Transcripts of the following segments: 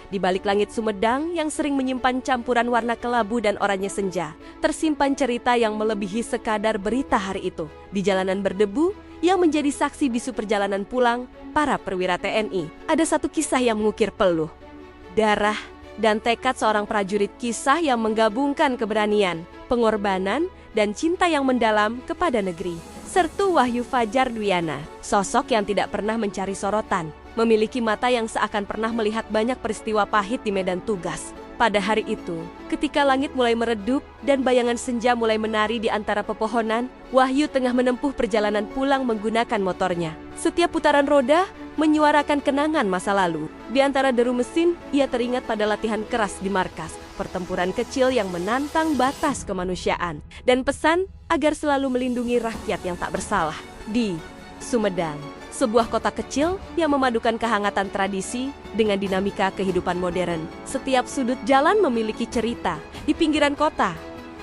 Di balik langit Sumedang yang sering menyimpan campuran warna kelabu dan oranye senja, tersimpan cerita yang melebihi sekadar berita hari itu. Di jalanan berdebu yang menjadi saksi bisu perjalanan pulang para perwira TNI, ada satu kisah yang mengukir peluh, darah, dan tekad seorang prajurit, kisah yang menggabungkan keberanian, pengorbanan, dan cinta yang mendalam kepada negeri. Sertu Wahyu Fajar Dwiana, sosok yang tidak pernah mencari sorotan, memiliki mata yang seakan pernah melihat banyak peristiwa pahit di medan tugas. Pada hari itu, ketika langit mulai meredup dan bayangan senja mulai menari di antara pepohonan, Wahyu tengah menempuh perjalanan pulang menggunakan motornya. Setiap putaran roda menyuarakan kenangan masa lalu. Di antara deru mesin, ia teringat pada latihan keras di markas, pertempuran kecil yang menantang batas kemanusiaan, dan pesan agar selalu melindungi rakyat yang tak bersalah. Di Sumedang, sebuah kota kecil yang memadukan kehangatan tradisi dengan dinamika kehidupan modern. Setiap sudut jalan memiliki cerita. Di pinggiran kota,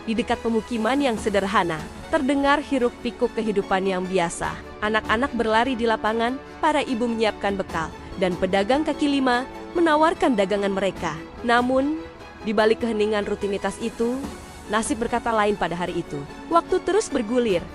di dekat pemukiman yang sederhana, terdengar hiruk-pikuk kehidupan yang biasa. Anak-anak berlari di lapangan, para ibu menyiapkan bekal, dan pedagang kaki lima menawarkan dagangan mereka. Namun, di balik keheningan rutinitas itu, nasib berkata lain pada hari itu. Waktu terus bergulir,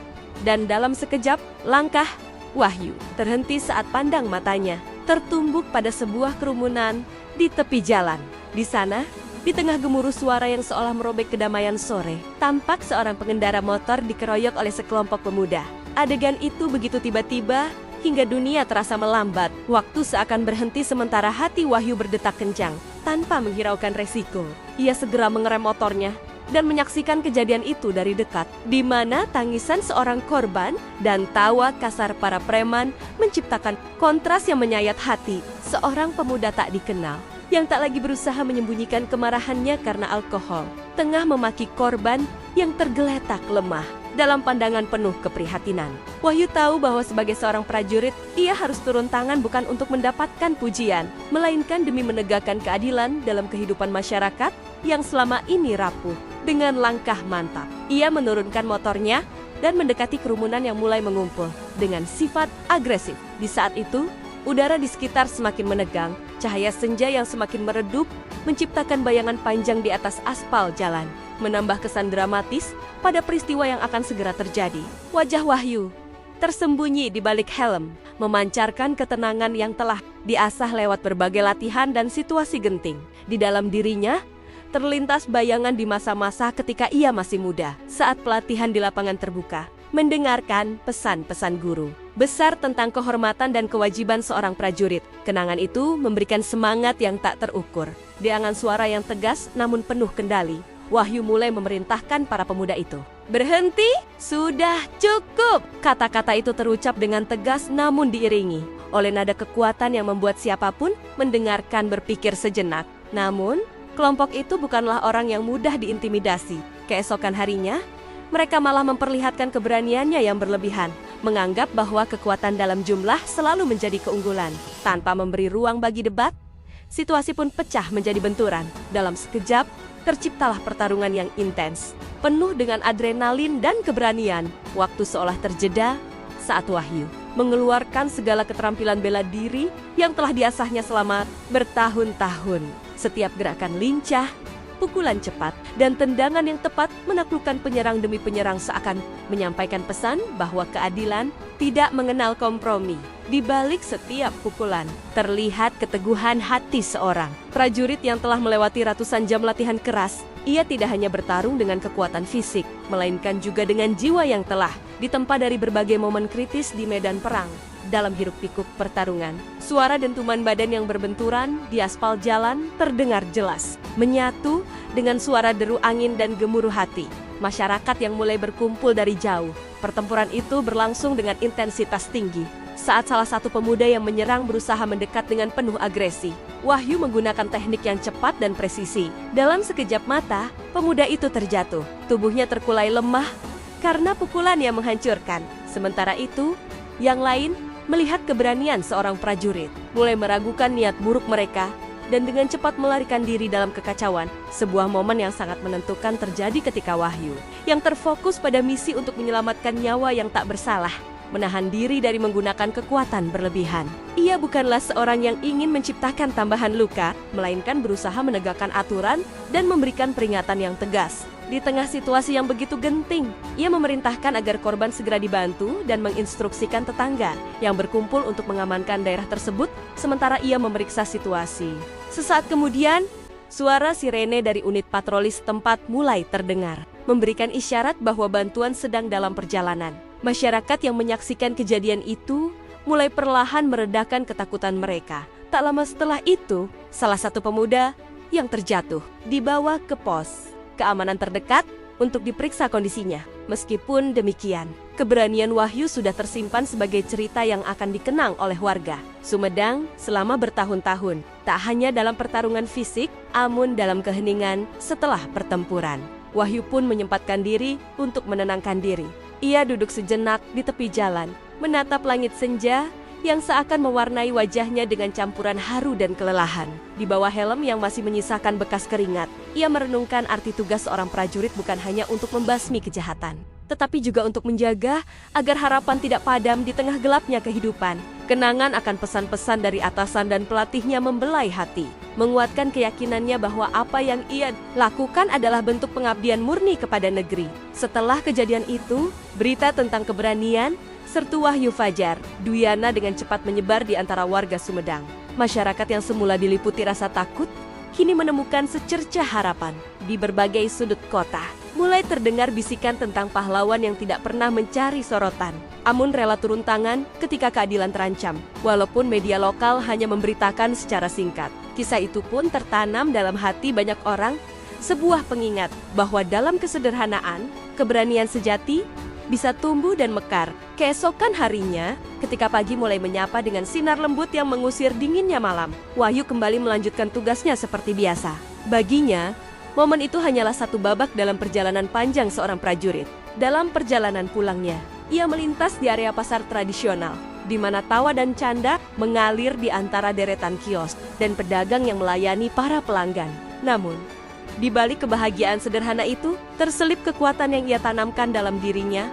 dan dalam sekejap, langkah Wahyu terhenti saat pandang matanya tertumbuk pada sebuah kerumunan di tepi jalan. Di sana, di tengah gemuruh suara yang seolah merobek kedamaian sore, tampak seorang pengendara motor dikeroyok oleh sekelompok pemuda. Adegan itu begitu tiba-tiba hingga dunia terasa melambat. Waktu seakan berhenti sementara hati Wahyu berdetak kencang. Tanpa menghiraukan resiko, ia segera mengerem motornya dan menyaksikan kejadian itu dari dekat, di mana tangisan seorang korban dan tawa kasar para preman menciptakan kontras yang menyayat hati. Seorang pemuda tak dikenal, yang tak lagi berusaha menyembunyikan kemarahannya karena alkohol, tengah memaki korban yang tergeletak lemah dalam pandangan penuh keprihatinan. Wahyu tahu bahwa sebagai seorang prajurit, ia harus turun tangan bukan untuk mendapatkan pujian, melainkan demi menegakkan keadilan dalam kehidupan masyarakat yang selama ini rapuh. Dengan langkah mantap, ia menurunkan motornya dan mendekati kerumunan yang mulai mengumpul dengan sifat agresif. Di saat itu, udara di sekitar semakin menegang, cahaya senja yang semakin meredup menciptakan bayangan panjang di atas aspal jalan, menambah kesan dramatis pada peristiwa yang akan segera terjadi. Wajah Wahyu tersembunyi di balik helm, memancarkan ketenangan yang telah diasah lewat berbagai latihan dan situasi genting. Di dalam dirinya, terlintas bayangan di masa-masa ketika ia masih muda, saat pelatihan di lapangan terbuka, mendengarkan pesan-pesan guru besar tentang kehormatan dan kewajiban seorang prajurit. Kenangan itu memberikan semangat yang tak terukur. Dengan suara yang tegas namun penuh kendali, Wahyu mulai memerintahkan para pemuda itu. "Berhenti, sudah cukup!" Kata-kata itu terucap dengan tegas namun diiringi oleh nada kekuatan yang membuat siapapun mendengarkan berpikir sejenak. Namun, kelompok itu bukanlah orang yang mudah diintimidasi. Keesokan harinya, mereka malah memperlihatkan keberaniannya yang berlebihan, menganggap bahwa kekuatan dalam jumlah selalu menjadi keunggulan. Tanpa memberi ruang bagi debat, situasi pun pecah menjadi benturan. Dalam sekejap, terciptalah pertarungan yang intens, penuh dengan adrenalin dan keberanian. Waktu seolah terjeda saat Wahyu mengeluarkan segala keterampilan bela diri yang telah diasahnya selama bertahun-tahun. Setiap gerakan lincah, pukulan cepat, dan tendangan yang tepat menaklukkan penyerang demi penyerang, seakan menyampaikan pesan bahwa keadilan tidak mengenal kompromi. Di balik setiap pukulan, terlihat keteguhan hati seorang prajurit yang telah melewati ratusan jam latihan keras. Ia tidak hanya bertarung dengan kekuatan fisik, melainkan juga dengan jiwa yang telah ditempa dari berbagai momen kritis di medan perang. Dalam hiruk-pikuk pertarungan, suara dentuman badan yang berbenturan di aspal jalan terdengar jelas, menyatu dengan suara deru angin dan gemuruh hati masyarakat yang mulai berkumpul dari jauh. Pertempuran itu berlangsung dengan intensitas tinggi. Saat salah satu pemuda yang menyerang berusaha mendekat dengan penuh agresi, Wahyu menggunakan teknik yang cepat dan presisi. Dalam sekejap mata, pemuda itu terjatuh. Tubuhnya terkulai lemah karena pukulan yang menghancurkan. Sementara itu, yang lain melihat keberanian seorang prajurit, mulai meragukan niat buruk mereka, dan dengan cepat melarikan diri dalam kekacauan. Sebuah momen yang sangat menentukan terjadi ketika Wahyu, yang terfokus pada misi untuk menyelamatkan nyawa yang tak bersalah, menahan diri dari menggunakan kekuatan berlebihan. Ia bukanlah seorang yang ingin menciptakan tambahan luka, melainkan berusaha menegakkan aturan dan memberikan peringatan yang tegas. Di tengah situasi yang begitu genting, ia memerintahkan agar korban segera dibantu dan menginstruksikan tetangga yang berkumpul untuk mengamankan daerah tersebut, sementara ia memeriksa situasi. Sesaat kemudian, suara sirene dari unit patroli setempat mulai terdengar, memberikan isyarat bahwa bantuan sedang dalam perjalanan. Masyarakat yang menyaksikan kejadian itu mulai perlahan meredakan ketakutan mereka. Tak lama setelah itu, salah satu pemuda yang terjatuh dibawa ke pos keamanan terdekat untuk diperiksa kondisinya. Meskipun demikian, keberanian Wahyu sudah tersimpan sebagai cerita yang akan dikenang oleh warga Sumedang selama bertahun-tahun. Tak hanya dalam pertarungan fisik, namun dalam keheningan setelah pertempuran. Wahyu pun menyempatkan diri untuk menenangkan diri. Ia duduk sejenak di tepi jalan, menatap langit senja yang seakan mewarnai wajahnya dengan campuran haru dan kelelahan. Di bawah helm yang masih menyisakan bekas keringat, ia merenungkan arti tugas seorang prajurit bukan hanya untuk membasmi kejahatan, tetapi juga untuk menjaga agar harapan tidak padam di tengah gelapnya kehidupan. Kenangan akan pesan-pesan dari atasan dan pelatihnya membelai hati, menguatkan keyakinannya bahwa apa yang ia lakukan adalah bentuk pengabdian murni kepada negeri. Setelah kejadian itu, berita tentang keberanian sertu Wahyu Fajar Dwiana dengan cepat menyebar di antara warga Sumedang. Masyarakat yang semula diliputi rasa takut, kini menemukan secercah harapan. Di berbagai sudut kota, mulai terdengar bisikan tentang pahlawan yang tidak pernah mencari sorotan, namun rela turun tangan ketika keadilan terancam. Walaupun media lokal hanya memberitakan secara singkat, kisah itu pun tertanam dalam hati banyak orang, sebuah pengingat bahwa dalam kesederhanaan, keberanian sejati bisa tumbuh dan mekar. Keesokan harinya, ketika pagi mulai menyapa dengan sinar lembut yang mengusir dinginnya malam, Wahyu kembali melanjutkan tugasnya seperti biasa. Baginya, momen itu hanyalah satu babak dalam perjalanan panjang seorang prajurit. Dalam perjalanan pulangnya, ia melintas di area pasar tradisional, di mana tawa dan canda mengalir di antara deretan kios dan pedagang yang melayani para pelanggan. Namun, di balik kebahagiaan sederhana itu, terselip kekuatan yang ia tanamkan dalam dirinya,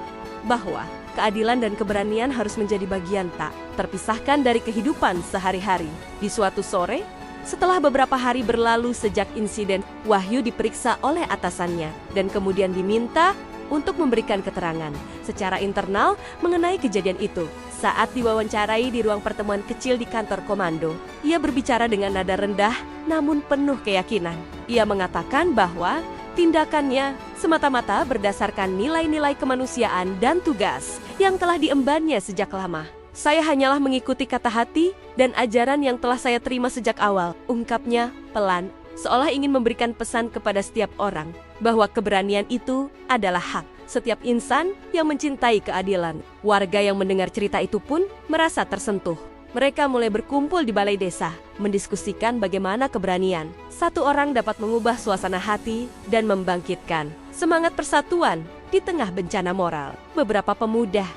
bahwa keadilan dan keberanian harus menjadi bagian tak terpisahkan dari kehidupan sehari-hari. Di suatu sore, setelah beberapa hari berlalu sejak insiden, Wahyu diperiksa oleh atasannya dan kemudian diminta untuk memberikan keterangan secara internal mengenai kejadian itu. Saat diwawancarai di ruang pertemuan kecil di kantor komando, ia berbicara dengan nada rendah namun penuh keyakinan. Ia mengatakan bahwa tindakannya semata-mata berdasarkan nilai-nilai kemanusiaan dan tugas yang telah diembannya sejak lama. Saya hanyalah mengikuti kata hati dan ajaran yang telah saya terima sejak awal, ungkapnya pelan, seolah ingin memberikan pesan kepada setiap orang bahwa keberanian itu adalah hak setiap insan yang mencintai keadilan. Warga yang mendengar cerita itu pun merasa tersentuh. Mereka mulai berkumpul di balai desa, mendiskusikan bagaimana keberanian satu orang dapat mengubah suasana hati dan membangkitkan semangat persatuan di tengah bencana moral. Beberapa pemuda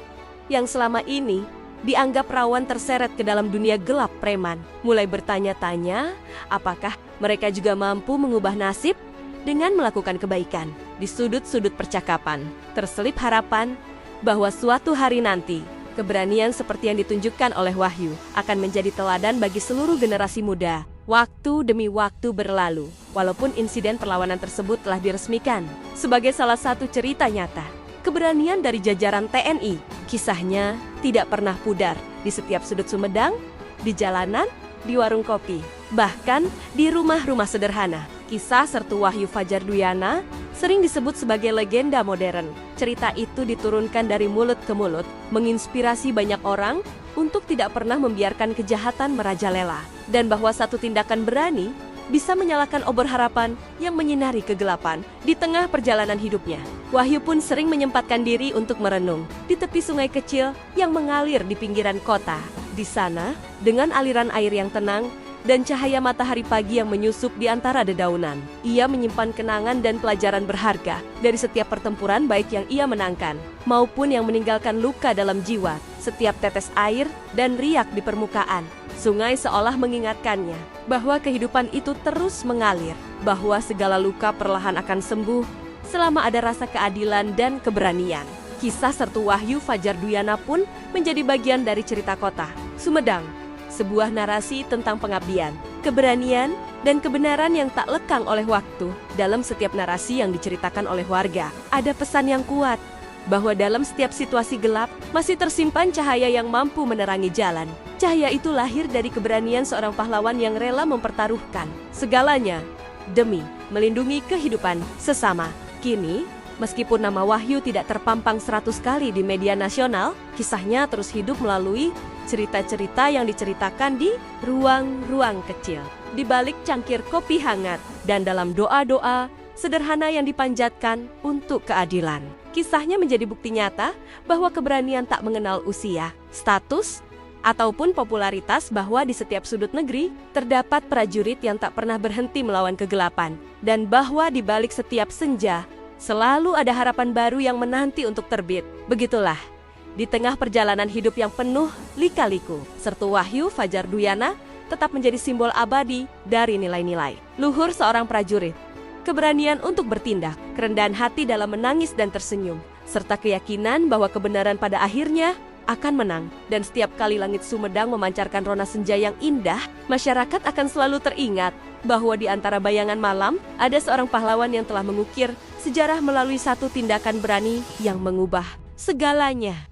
yang selama ini dianggap rawan terseret ke dalam dunia gelap preman mulai bertanya-tanya apakah mereka juga mampu mengubah nasib dengan melakukan kebaikan. Di sudut-sudut percakapan terselip harapan bahwa suatu hari nanti keberanian seperti yang ditunjukkan oleh Wahyu akan menjadi teladan bagi seluruh generasi muda. Waktu demi waktu berlalu, walaupun insiden perlawanan tersebut telah diresmikan sebagai salah satu cerita nyata. Keberanian dari jajaran TNI, kisahnya tidak pernah pudar di setiap sudut Sumedang, di jalanan, di warung kopi, bahkan di rumah-rumah sederhana. Kisah sertu Wahyu Fajar Dwiana sering disebut sebagai legenda modern. Cerita itu diturunkan dari mulut ke mulut, menginspirasi banyak orang untuk tidak pernah membiarkan kejahatan merajalela, dan bahwa satu tindakan berani bisa menyalakan obor harapan yang menyinari kegelapan di tengah perjalanan hidupnya. Wahyu pun sering menyempatkan diri untuk merenung di tepi sungai kecil yang mengalir di pinggiran kota. Di sana, dengan aliran air yang tenang dan cahaya matahari pagi yang menyusup di antara dedaunan, ia menyimpan kenangan dan pelajaran berharga dari setiap pertempuran, baik yang ia menangkan maupun yang meninggalkan luka dalam jiwa. Setiap tetes air dan riak di permukaan sungai seolah mengingatkannya bahwa kehidupan itu terus mengalir, bahwa segala luka perlahan akan sembuh selama ada rasa keadilan dan keberanian. Kisah Sertu Wahyu Fajar Duyana pun menjadi bagian dari cerita kota Sumedang, sebuah narasi tentang pengabdian, keberanian, dan kebenaran yang tak lekang oleh waktu. Dalam setiap narasi yang diceritakan oleh warga, ada pesan yang kuat bahwa dalam setiap situasi gelap masih tersimpan cahaya yang mampu menerangi jalan. Cahaya itu lahir dari keberanian seorang pahlawan yang rela mempertaruhkan segalanya demi melindungi kehidupan sesama. Kini, meskipun nama Wahyu tidak terpampang 100 kali di media nasional, kisahnya terus hidup melalui cerita-cerita yang diceritakan di ruang-ruang kecil, di balik cangkir kopi hangat, dan dalam doa-doa sederhana yang dipanjatkan untuk keadilan. Kisahnya menjadi bukti nyata bahwa keberanian tak mengenal usia, status, ataupun popularitas, bahwa di setiap sudut negeri terdapat prajurit yang tak pernah berhenti melawan kegelapan, dan bahwa di balik setiap senja selalu ada harapan baru yang menanti untuk terbit. Begitulah, di tengah perjalanan hidup yang penuh lika-liku, Sertu Wahyu Fajar Duyana tetap menjadi simbol abadi dari nilai-nilai luhur seorang prajurit, keberanian untuk bertindak, kerendahan hati dalam menangis dan tersenyum, serta keyakinan bahwa kebenaran pada akhirnya akan menang. Dan setiap kali langit Sumedang memancarkan rona senja yang indah, masyarakat akan selalu teringat bahwa di antara bayangan malam ada seorang pahlawan yang telah mengukir sejarah melalui satu tindakan berani yang mengubah segalanya.